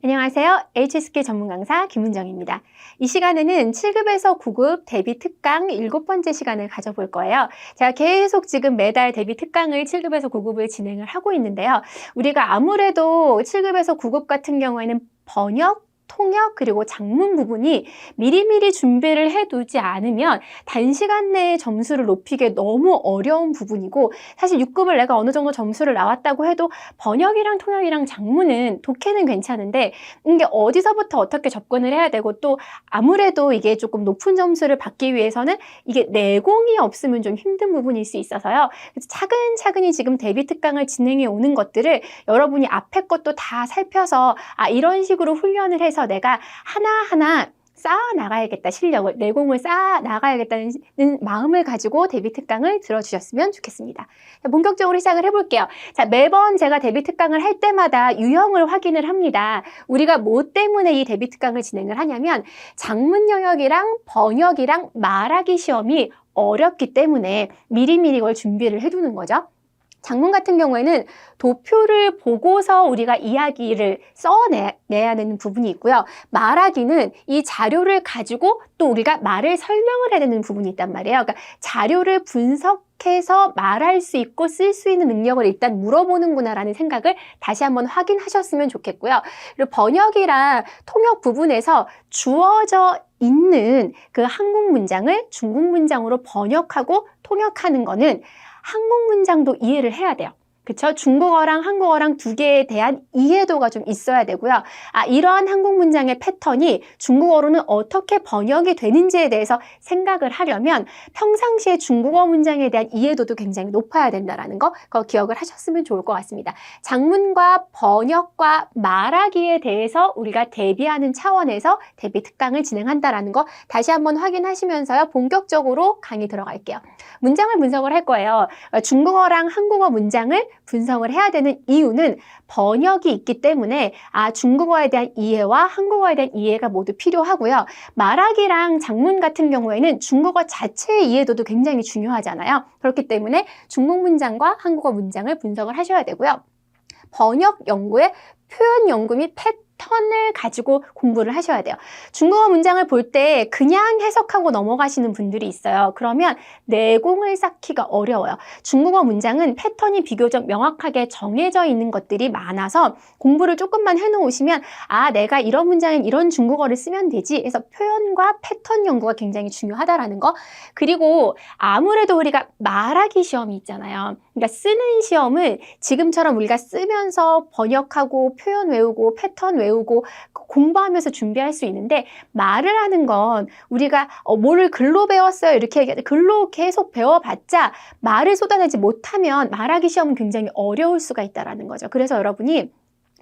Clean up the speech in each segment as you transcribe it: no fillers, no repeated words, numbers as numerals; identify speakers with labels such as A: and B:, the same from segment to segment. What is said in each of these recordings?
A: 안녕하세요. HSK 전문 강사 김은정입니다. 이 시간에는 7급에서 9급 대비 특강 7번째 시간을 가져볼 거예요. 제가 계속 지금 매달 대비 특강을 7급에서 9급을 진행을 하고 있는데요. 우리가 아무래도 7급에서 9급 같은 경우에는 번역, 통역 그리고 작문 부분이 미리미리 준비를 해두지 않으면 단시간 내에 점수를 높이기 너무 어려운 부분이고, 사실 6급을 내가 어느 정도 점수를 나왔다고 해도 번역이랑 통역이랑 작문은 독해는 괜찮은데 이게 어디서부터 어떻게 접근을 해야 되고, 또 아무래도 이게 조금 높은 점수를 받기 위해서는 이게 내공이 없으면 좀 힘든 부분일 수 있어서요. 그래서 차근차근히 지금 대비 특강을 진행해 오는 것들을 여러분이 앞에 것도 다 살펴서 이런 식으로 훈련을 해서 내가 하나하나 쌓아 나가야겠다, 실력을, 내공을 쌓아 나가야겠다는 마음을 가지고 대비 특강을 들어주셨으면 좋겠습니다. 자, 본격적으로 시작을 해볼게요. 자, 매번 제가 대비 특강을 할 때마다 유형을 확인을 합니다. 우리가 뭐 때문에 이 대비 특강을 진행을 하냐면 작문 영역이랑 번역이랑 말하기 시험이 어렵기 때문에 미리미리 이걸 준비를 해두는 거죠. 작문 같은 경우에는 도표를 보고서 우리가 이야기를 써내야 되는 부분이 있고요. 말하기는 이 자료를 가지고 또 우리가 말을 설명을 해야 되는 부분이 있단 말이에요. 그러니까 자료를 분석해서 말할 수 있고 쓸 수 있는 능력을 일단 물어보는구나라는 생각을 다시 한번 확인하셨으면 좋겠고요. 그리고 번역이랑 통역 부분에서 주어져 있는 그 한국 문장을 중국 문장으로 번역하고 통역하는 거는 한국 문장도 이해를 해야 돼요. 그쵸? 중국어랑 한국어랑 두 개에 대한 이해도가 좀 있어야 되고요. 이러한 한국 문장의 패턴이 중국어로는 어떻게 번역이 되는지에 대해서 생각을 하려면 평상시에 중국어 문장에 대한 이해도도 굉장히 높아야 된다는 거, 그거 기억을 하셨으면 좋을 것 같습니다. 작문과 번역과 말하기에 대해서 우리가 대비하는 차원에서 대비 특강을 진행한다는 거 다시 한번 확인하시면서요. 본격적으로 강의 들어갈게요. 문장을 분석을 할 거예요. 중국어랑 한국어 문장을 분석을 해야 되는 이유는 번역이 있기 때문에 중국어에 대한 이해와 한국어에 대한 이해가 모두 필요하고요. 말하기랑 작문 같은 경우에는 중국어 자체의 이해도도 굉장히 중요하잖아요. 그렇기 때문에 중국 문장과 한국어 문장을 분석을 하셔야 되고요. 번역 연구의 표현 연구 및 패턴을 가지고 공부를 하셔야 돼요. 중국어 문장을 볼 때 그냥 해석하고 넘어가시는 분들이 있어요. 그러면 내공을 쌓기가 어려워요. 중국어 문장은 패턴이 비교적 명확하게 정해져 있는 것들이 많아서 공부를 조금만 해놓으시면 내가 이런 문장엔 이런 중국어를 쓰면 되지 해서 표현과 패턴 연구가 굉장히 중요하다라는 거. 그리고 아무래도 우리가 말하기 시험이 있잖아요. 그러니까 쓰는 시험을 지금처럼 우리가 쓰면서 번역하고 표현 외우고 패턴 외우고 공부하면서 준비할 수 있는데, 말을 하는 건 우리가 뭐를 글로 배웠어요 이렇게 얘기하는데 글로 계속 배워봤자 말을 쏟아내지 못하면 말하기 시험은 굉장히 어려울 수가 있다는 거죠. 그래서 여러분이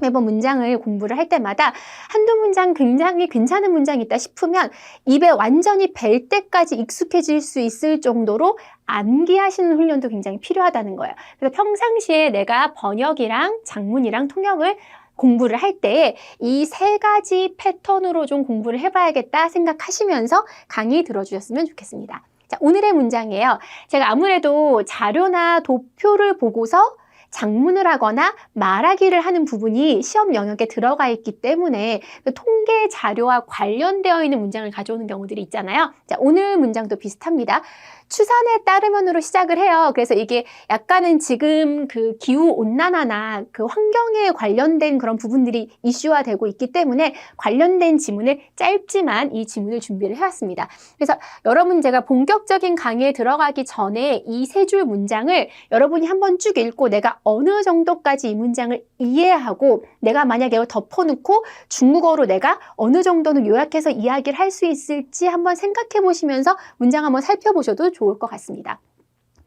A: 매번 문장을 공부를 할 때마다 한두 문장 굉장히 괜찮은 문장이 있다 싶으면 입에 완전히 뵐 때까지 익숙해질 수 있을 정도로 암기하시는 훈련도 굉장히 필요하다는 거예요. 그래서 평상시에 내가 번역이랑 작문이랑 통역을 공부를 할 때 이 세 가지 패턴으로 좀 공부를 해봐야겠다 생각하시면서 강의 들어주셨으면 좋겠습니다. 자, 오늘의 문장이에요. 제가 아무래도 자료나 도표를 보고서 작문을 하거나 말하기를 하는 부분이 시험 영역에 들어가 있기 때문에 통계 자료와 관련되어 있는 문장을 가져오는 경우들이 있잖아요. 자, 오늘 문장도 비슷합니다. 추산에 따르면으로 시작을 해요. 그래서 이게 약간은 지금 그 기후 온난화나 그 환경에 관련된 그런 부분들이 이슈화 되고 있기 때문에 관련된 지문을 짧지만 이 지문을 준비를 해왔습니다. 그래서 여러분, 제가 본격적인 강의에 들어가기 전에 이 세 줄 문장을 여러분이 한번 쭉 읽고 내가 어느 정도까지 이 문장을 이해하고 내가 만약에 이걸 덮어놓고 중국어로 내가 어느 정도는 요약해서 이야기를 할 수 있을지 한번 생각해 보시면서 문장 한번 살펴보셔도 좋을 것 같습니다.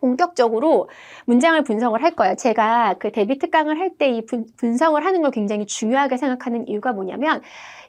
A: 본격적으로 문장을 분석을 할 거예요. 제가 그 대비 특강을 할 때 이 분석을 하는 걸 굉장히 중요하게 생각하는 이유가 뭐냐면,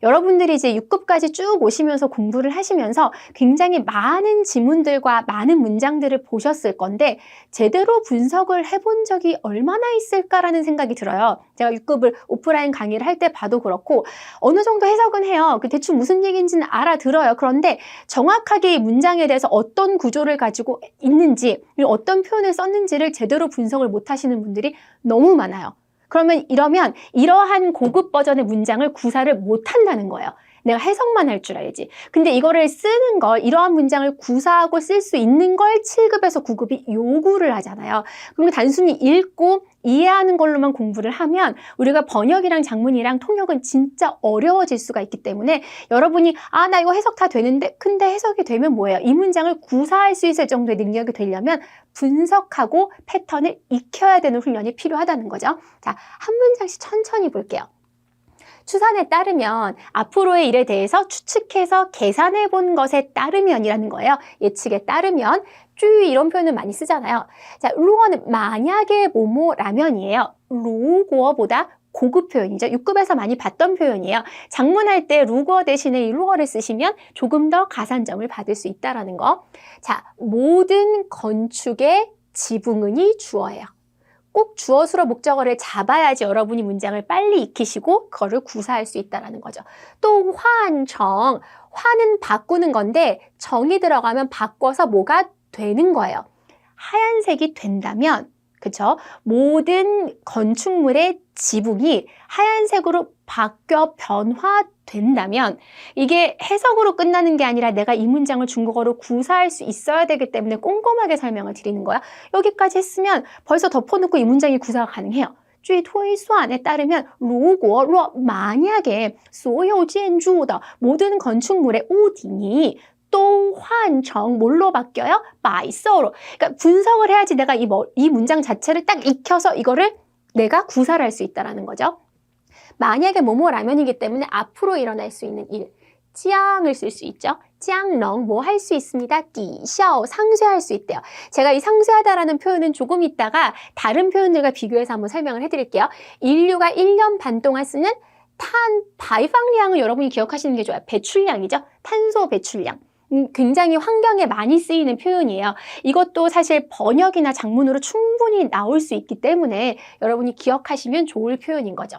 A: 여러분들이 이제 6급까지 쭉 오시면서 공부를 하시면서 굉장히 많은 지문들과 많은 문장들을 보셨을 건데 제대로 분석을 해본 적이 얼마나 있을까라는 생각이 들어요. 제가 6급을 오프라인 강의를 할 때 봐도 그렇고 어느 정도 해석은 해요. 그 대충 무슨 얘기인지는 알아들어요. 그런데 정확하게 이 문장에 대해서 어떤 구조를 가지고 있는지, 어떤 표현을 썼는지를 제대로 분석을 못 하시는 분들이 너무 많아요. 그러면 이러한 고급 버전의 문장을 구사를 못한다는 거예요. 내가 해석만 할 줄 알지. 근데 이거를 쓰는 걸, 이러한 문장을 구사하고 쓸 수 있는 걸 7급에서 9급이 요구를 하잖아요. 그럼 단순히 읽고 이해하는 걸로만 공부를 하면 우리가 번역이랑 작문이랑 통역은 진짜 어려워질 수가 있기 때문에 여러분이 나 이거 해석 다 되는데 근데 해석이 되면 뭐예요? 이 문장을 구사할 수 있을 정도의 능력이 되려면 분석하고 패턴을 익혀야 되는 훈련이 필요하다는 거죠. 자, 한 문장씩 천천히 볼게요. 추산에 따르면 앞으로의 일에 대해서 추측해서 계산해 본 것에 따르면이라는 거예요. 예측에 따르면 이런 표현을 많이 쓰잖아요. 자, 루어는 만약에 뭐뭐라면이에요. 루어보다 고급 표현이죠. 6급에서 많이 봤던 표현이에요. 작문할 때 루어 대신에 이 루어를 쓰시면 조금 더 가산점을 받을 수 있다는 거. 자, 모든 건축의 지붕은이 주어예요. 꼭 주어수로 목적어를 잡아야지 여러분이 문장을 빨리 익히시고 그거를 구사할 수 있다는 거죠. 또 환청, 환은 바꾸는 건데 정이 들어가면 바꿔서 뭐가 되는 거예요. 하얀색이 된다면, 그쵸? 모든 건축물의 지붕이 하얀색으로 바뀌어 변화된다면 이게 해석으로 끝나는 게 아니라 내가 이 문장을 중국어로 구사할 수 있어야 되기 때문에 꼼꼼하게 설명을 드리는 거야. 여기까지 했으면 벌써 덮어놓고 이 문장이 구사가 가능해요. 据推算에 따르면 如果 만약에 所有建筑的 모든 건축물의 屋顶이 또 환청 뭘로 바뀌어요? 白色로. 그러니까 분석을 해야지 내가 이 문장 자체를 딱 익혀서 이거를 내가 구사를 할 수 있다는 거죠. 만약에 뭐뭐라면이기 때문에 앞으로 일어날 수 있는 일, 짱을 쓸 수 있죠. 짱렁 뭐 할 수 있습니다. 디샤오 상쇄할 수 있대요. 제가 이 상쇄하다라는 표현은 조금 있다가 다른 표현들과 비교해서 한번 설명을 해드릴게요. 인류가 1년 반 동안 쓰는 발방량을 여러분이 기억하시는 게 좋아요. 배출량이죠. 탄소 배출량. 굉장히 환경에 많이 쓰이는 표현이에요. 이것도 사실 번역이나 작문으로 충분히 나올 수 있기 때문에 여러분이 기억하시면 좋을 표현인 거죠.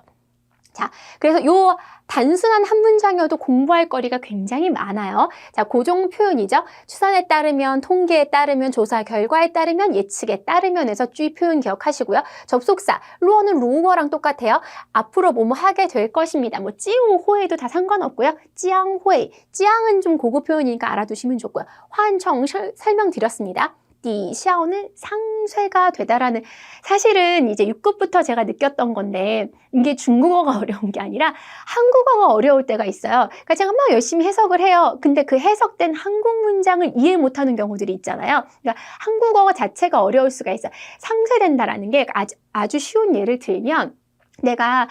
A: 자, 그래서 요 단순한 한 문장이어도 공부할 거리가 굉장히 많아요. 자, 고정 표현이죠. 추산에 따르면, 통계에 따르면, 조사 결과에 따르면, 예측에 따르면 해서 쥐 표현 기억하시고요. 접속사, 루어는 루어랑 똑같아요. 앞으로 뭐뭐 하게 될 것입니다. 뭐 찌우, 호에도 다 상관없고요. 찌앙호에, 찌앙은 좀 고급 표현이니까 알아두시면 좋고요. 환청 설명드렸습니다. 디샤오는 상쇄가 되다라는, 사실은 이제 6급부터 제가 느꼈던 건데 이게 중국어가 어려운 게 아니라 한국어가 어려울 때가 있어요. 그러니까 제가 막 열심히 해석을 해요. 근데 그 해석된 한국 문장을 이해 못하는 경우들이 있잖아요. 그러니까 한국어 자체가 어려울 수가 있어요. 상쇄된다라는 게 아주 쉬운 예를 들면 내가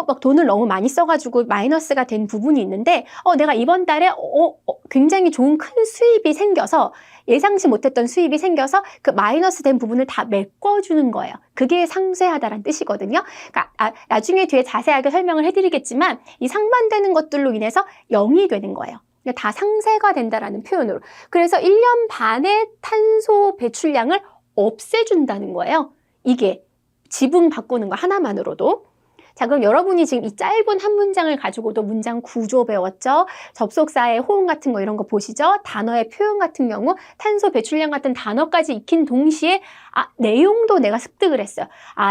A: 막 돈을 너무 많이 써가지고 마이너스가 된 부분이 있는데 내가 이번 달에 굉장히 좋은 큰 수입이 생겨서 예상치 못했던 수입이 생겨서 그 마이너스 된 부분을 다 메꿔주는 거예요. 그게 상쇄하다라는 뜻이거든요. 그러니까 나중에 뒤에 자세하게 설명을 해드리겠지만 이 상반되는 것들로 인해서 0이 되는 거예요. 다 상쇄가 된다라는 표현으로. 그래서 1년 반의 탄소 배출량을 없애준다는 거예요. 이게 지붕 바꾸는 거 하나만으로도. 자, 그럼 여러분이 지금 이 짧은 한 문장을 가지고도 문장 구조 배웠죠? 접속사의 호응 같은 거 이런 거 보시죠? 단어의 표현 같은 경우 탄소 배출량 같은 단어까지 익힌 동시에 내용도 내가 습득을 했어요.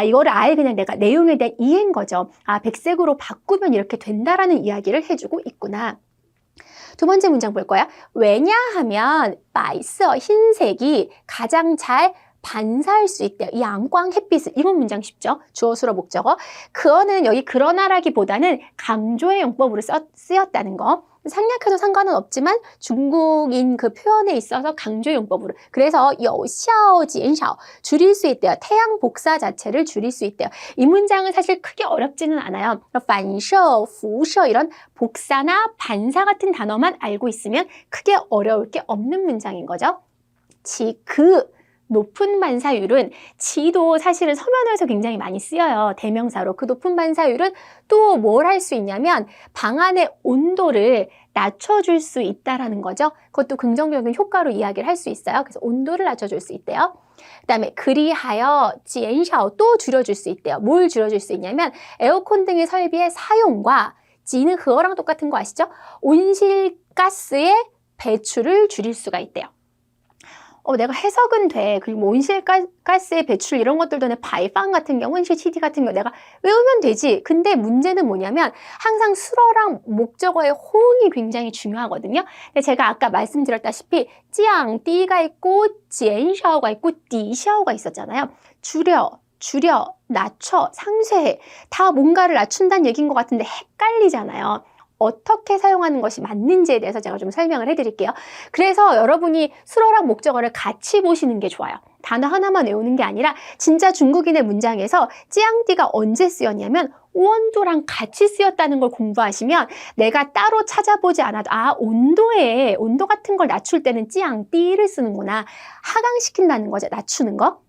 A: 이거를 아예 그냥 내가 내용에 대한 이해인 거죠. 백색으로 바꾸면 이렇게 된다라는 이야기를 해주고 있구나. 두 번째 문장 볼 거야. 왜냐하면 白色 흰색이 가장 잘 반사할 수 있대요. 이 양광 햇빛을. 이건 문장 쉽죠? 주어수로 목적어. 그어는 여기 그러나라기보다는 강조의 용법으로 쓰였다는 거. 생략해도 상관은 없지만 중국인 그 표현에 있어서 강조의 용법으로. 그래서 有效减少 줄일 수 있대요. 태양 복사 자체를 줄일 수 있대요. 이 문장은 사실 크게 어렵지는 않아요. 反射, 辐射 이런 복사나 반사 같은 단어만 알고 있으면 크게 어려울 게 없는 문장인 거죠. 높은 반사율은 지도 사실은 서면어에서 굉장히 많이 쓰여요. 대명사로. 그 높은 반사율은 또 뭘 할 수 있냐면 방 안의 온도를 낮춰줄 수 있다라는 거죠. 그것도 긍정적인 효과로 이야기를 할 수 있어요. 그래서 온도를 낮춰줄 수 있대요. 그 다음에 그리하여 减少 또 줄여줄 수 있대요. 뭘 줄여줄 수 있냐면 에어컨 등의 설비의 사용과 지는 그거랑 똑같은 거 아시죠? 온실가스의 배출을 줄일 수가 있대요. 내가 해석은 돼. 그리고 뭐 온실가스의 배출 이런 것들도 내 바이팡 같은 경우, 온실치디 같은 경우 내가 외우면 되지. 근데 문제는 뭐냐면 항상 수어랑 목적어의 호응이 굉장히 중요하거든요. 근데 제가 아까 말씀드렸다시피 찌앙, 띠가 있고 젠샤오가 있고 디샤오가 있었잖아요. 줄여, 낮춰, 상쇄해. 다 뭔가를 낮춘다는 얘기인 것 같은데 헷갈리잖아요. 어떻게 사용하는 것이 맞는지에 대해서 제가 좀 설명을 해드릴게요. 그래서 여러분이 수어랑 목적어를 같이 보시는 게 좋아요. 단어 하나만 외우는 게 아니라 진짜 중국인의 문장에서 찌앙띠가 언제 쓰였냐면 원도랑 같이 쓰였다는 걸 공부하시면 내가 따로 찾아보지 않아도 온도 같은 걸 낮출 때는 찌앙띠를 쓰는구나. 하강시킨다는 거죠. 낮추는 거.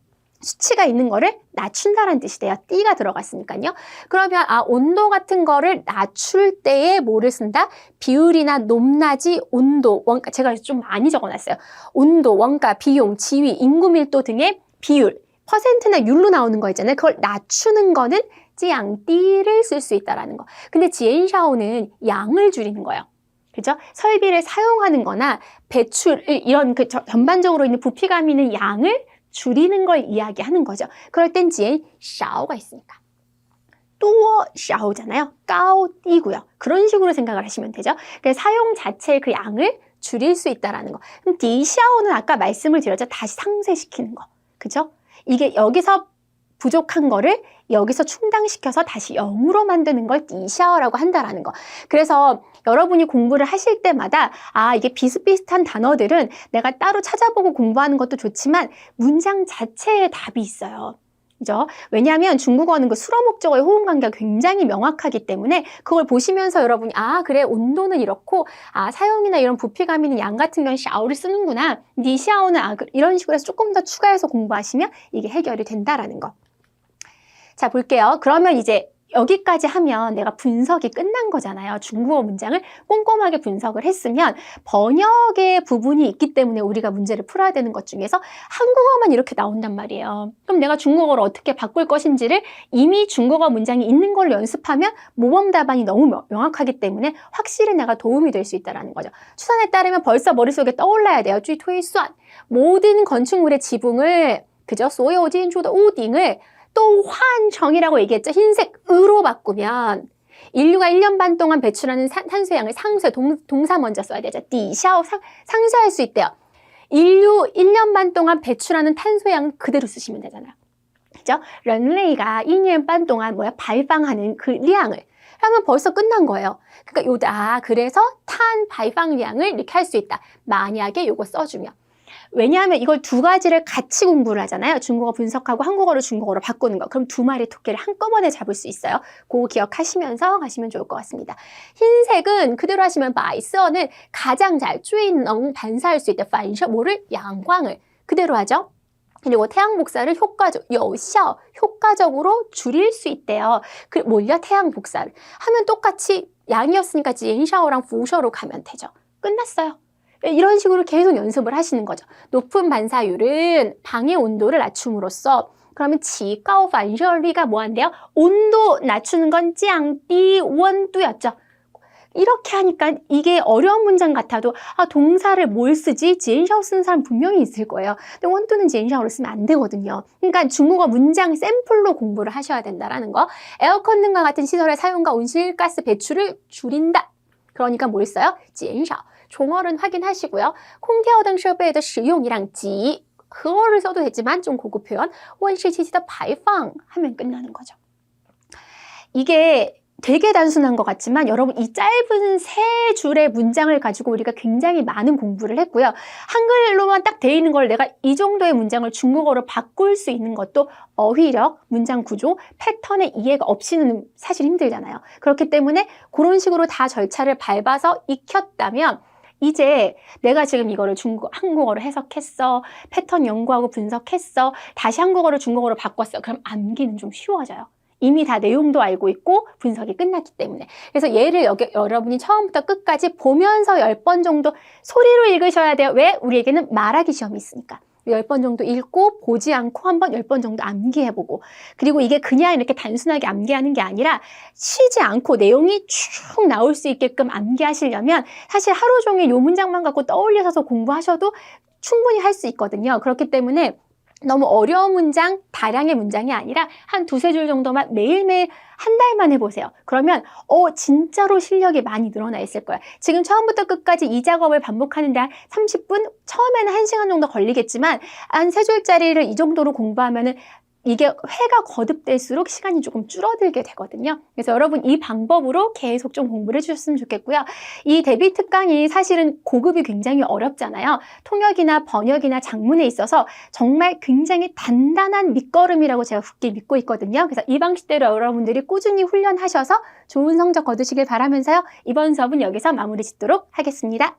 A: 수치가 있는 거를 낮춘다라는 뜻이 돼요. 띠가 들어갔으니까요. 그러면 온도 같은 거를 낮출 때에 뭐를 쓴다? 비율이나 높낮이, 온도, 원가. 제가 좀 많이 적어놨어요. 온도, 원가, 비용, 지위, 인구 밀도 등의 비율, 퍼센트나 율로 나오는 거 있잖아요. 그걸 낮추는 거는 찌양띠를 쓸 수 있다라는 거. 근데 지엔샤오는 양을 줄이는 거예요. 그죠? 설비를 사용하는 거나 배출, 이런 전반적으로 있는 부피감 있는 양을 줄이는 걸 이야기하는 거죠. 그럴 땐 지엔 샤오가 있으니까. 또 샤오잖아요. 까오 띠고요. 그런 식으로 생각을 하시면 되죠. 그래서 사용 자체의 그 양을 줄일 수 있다라는 거. 그럼 디샤오는 아까 말씀을 드렸죠. 다시 상쇄시키는 거. 그죠? 이게 여기서 부족한 거를 여기서 충당시켜서 다시 0으로 만드는 걸 디샤오라고 한다라는 거. 그래서 여러분이 공부를 하실 때마다 이게 비슷비슷한 단어들은 내가 따로 찾아보고 공부하는 것도 좋지만 문장 자체에 답이 있어요. 그죠? 왜냐하면 중국어는 그 수로 목적어의 호응 관계가 굉장히 명확하기 때문에 그걸 보시면서 여러분이 그래 온도는 이렇고 사용이나 이런 부피감 있는 양 같은 경우는 샤오를 쓰는구나. 니샤오는 이런 식으로 해서 조금 더 추가해서 공부하시면 이게 해결이 된다라는 거. 자, 볼게요. 그러면 이제 여기까지 하면 내가 분석이 끝난 거잖아요. 중국어 문장을 꼼꼼하게 분석을 했으면 번역의 부분이 있기 때문에 우리가 문제를 풀어야 되는 것 중에서 한국어만 이렇게 나온단 말이에요. 그럼 내가 중국어를 어떻게 바꿀 것인지를 이미 중국어 문장이 있는 걸 연습하면 모범 답안이 너무 명확하기 때문에 확실히 내가 도움이 될 수 있다는 거죠. 추산에 따르면 벌써 머릿속에 떠올라야 돼요. 쥐推算 모든 건축물의 지붕을 그죠? 所有建筑的屋顶을 또 환정이라고 얘기했죠. 흰색으로 바꾸면 인류가 1년 반 동안 배출하는 탄소양을 상쇄, 동사 먼저 써야 되죠. 디샤오, 상쇄할 수 있대요. 인류 1년 반 동안 배출하는 탄소양 그대로 쓰시면 되잖아요. 그죠? 人类가 2년 반 동안 발방하는 그 량을 하면 벌써 끝난 거예요. 그러니까 그래서 탄 발방량을 이렇게 할 수 있다. 만약에 요거 써주면. 왜냐하면 이걸 두 가지를 같이 공부를 하잖아요. 중국어 분석하고 한국어를 중국어로 바꾸는 거. 그럼 두 마리 토끼를 한꺼번에 잡을 수 있어요. 그거 기억하시면서 가시면 좋을 것 같습니다. 흰색은 그대로 하시면 바이서는 가장 잘 쭈이능 반사할 수 있다. 반셔 뭐를? 양광을 그대로 하죠. 그리고 태양 복사를 효과적으로 줄일 수 있대요. 뭘요? 태양 복사를 하면 똑같이 양이었으니까 지엔샤오랑 부셔로 가면 되죠. 끝났어요. 이런 식으로 계속 연습을 하시는 거죠. 높은 반사율은 방의 온도를 낮춤으로써 그러면 지가오 반셔리가 뭐한대요? 온도 낮추는 건 찌앙띠 원두였죠. 이렇게 하니까 이게 어려운 문장 같아도 동사를 뭘 쓰지? 지엔샤오 쓰는 사람 분명히 있을 거예요. 근데 원두는 지엔샤오를 쓰면 안 되거든요. 그러니까 중국어 문장 샘플로 공부를 하셔야 된다라는 거. 에어컨 등과 같은 시설의 사용과 온실가스 배출을 줄인다. 그러니까 뭘 써요? 지엔샤오. 종어는 확인하시고요. 空调等设备的使用이랑 지, 그거를 써도 되지만 좀 고급 표현, 温室气体的排放 하면 끝나는 거죠. 이게 되게 단순한 것 같지만 여러분 이 짧은 세 줄의 문장을 가지고 우리가 굉장히 많은 공부를 했고요. 한글로만 딱 돼 있는 걸 내가 이 정도의 문장을 중국어로 바꿀 수 있는 것도 어휘력, 문장 구조, 패턴의 이해가 없이는 사실 힘들잖아요. 그렇기 때문에 그런 식으로 다 절차를 밟아서 익혔다면 이제 내가 지금 이거를 한국어로 해석했어. 패턴 연구하고 분석했어. 다시 한국어를 중국어로 바꿨어. 그럼 암기는 좀 쉬워져요. 이미 다 내용도 알고 있고 분석이 끝났기 때문에. 그래서 얘를 여러분이 처음부터 끝까지 보면서 10번 정도 소리로 읽으셔야 돼요. 왜? 우리에게는 말하기 시험이 있으니까. 10번 정도 읽고 보지 않고 한번 10번 정도 암기해보고, 그리고 이게 그냥 이렇게 단순하게 암기하는 게 아니라 쉬지 않고 내용이 쭉 나올 수 있게끔 암기하시려면 사실 하루 종일 요 문장만 갖고 떠올려서 공부하셔도 충분히 할 수 있거든요. 그렇기 때문에 너무 어려운 문장, 다량의 문장이 아니라 한 두세 줄 정도만 매일매일 한 달만 해보세요. 그러면 진짜로 실력이 많이 늘어나 있을 거예요. 지금 처음부터 끝까지 이 작업을 반복하는데 한 30분? 처음에는 1시간 정도 걸리겠지만 한 세 줄짜리를 이 정도로 공부하면은 이게 회가 거듭될수록 시간이 조금 줄어들게 되거든요. 그래서 여러분 이 방법으로 계속 좀 공부를 해주셨으면 좋겠고요. 이 대비 특강이 사실은 고급이 굉장히 어렵잖아요. 통역이나 번역이나 작문에 있어서 정말 굉장히 단단한 밑거름이라고 제가 굳게 믿고 있거든요. 그래서 이 방식대로 여러분들이 꾸준히 훈련하셔서 좋은 성적 거두시길 바라면서요. 이번 수업은 여기서 마무리 짓도록 하겠습니다.